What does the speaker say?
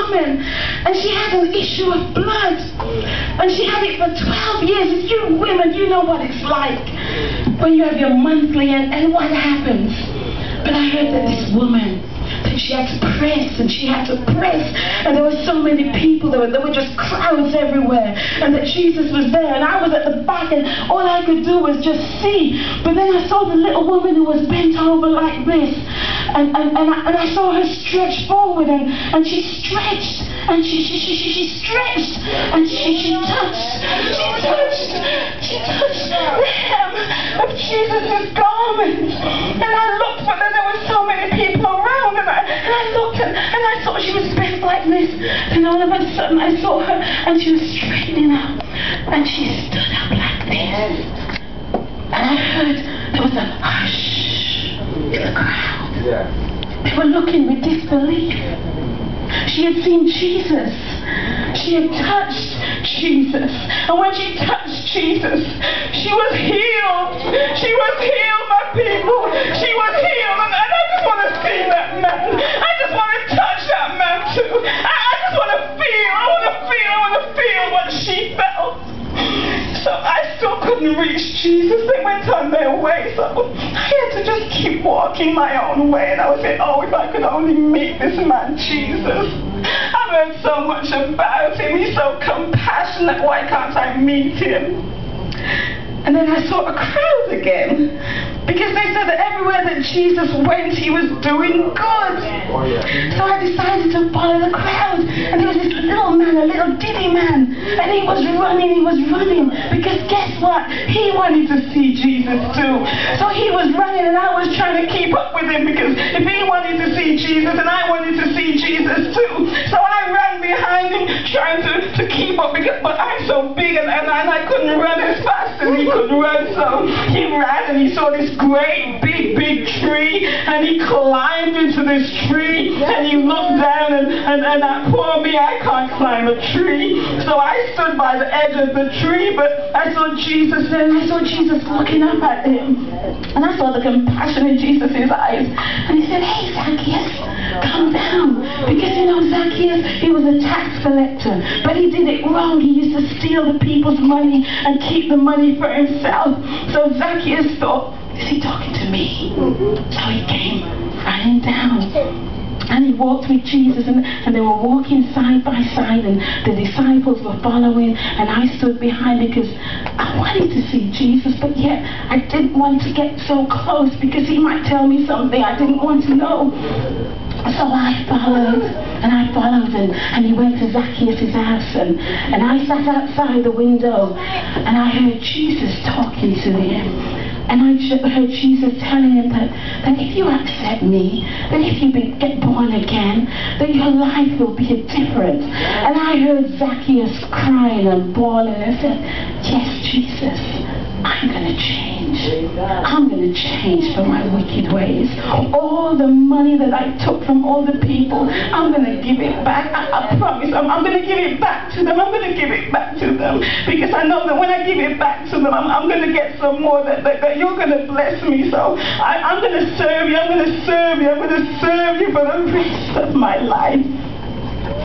woman, and she had an issue of blood, and she had it for 12 years. If you women, you know what it's like when you have your monthly and what happens. But I heard that this woman, that she had to press, and she had to press, and there were so many people, there were just crowds everywhere, and that Jesus was there, and I was at the back, and all I could do was just see. But then I saw the little woman who was bent over like this, and I saw her stretch forward, and she stretched, and she stretched, and she touched the hem of Jesus' garment, and I looked, but then there were so many people around, and I looked, and I thought she was bent like this, and all of a sudden I saw her, and she was straightening up, and she stood up like this, and I heard there was a hush in the crowd. They were looking with disbelief. She had seen Jesus. She had touched Jesus. And when she touched Jesus, she was healed. She was healed, my people. She was healed. And I just want to see that man. I just want to touch that man too. I just want to feel. I want to feel what she felt. So I still couldn't reach Jesus. They went on their way. So I had to just keep walking my own way. And I was saying, oh, if I could only meet this man, Jesus. I've heard so much about him. He's so compassionate. Why can't I meet him? And then I saw a crowd again, because they said that everywhere that Jesus went, he was doing good. So I decided to follow the crowd. And there was this little man, a little diddy man, and he was running, because guess what? He wanted to see Jesus too. So he was running, and I was trying to keep up with him, because if he wanted to see Jesus, and I wanted to see Jesus too. So I ran behind him, trying to keep up, but I'm so big, and I couldn't run as fast as he could run. So he ran, and he saw this great big tree, and he climbed into this tree, and he looked down, and that poor me, I can't climb a tree. So I stood by the edge of the tree, but I saw Jesus there, and I saw Jesus looking up at him, and I saw the compassion in Jesus' eyes, and he said, hey Zacheus, come down, because you know Zacheus, he was a tax collector, but he did it wrong. He used to steal the people's money and keep the money for himself. So Zacheus thought, is he talking to me? So he came running down, and he walked with Jesus, and they were walking side by side, and the disciples were following, and I stood behind because I wanted to see Jesus, but yet I didn't want to get so close because he might tell me something I didn't want to know. So I followed, and he went to Zacheus' house, and I sat outside the window, and I heard Jesus talking to him. And I heard Jesus telling him that if you accept me, that if you get born again, that your life will be different. And I heard Zacheus crying and bawling, and said, yes, Jesus, I'm going to change. I'm going to change from my wicked ways. All the money that I took from all the people, I'm going to give it back. I promise. I'm going to give it back to them. I'm going to give it back to them. Because I know that when I give it back to them, I'm going to get some more that you're going to bless me. So I'm going to serve you. I'm going to serve you. I'm going to serve you for the rest of my life.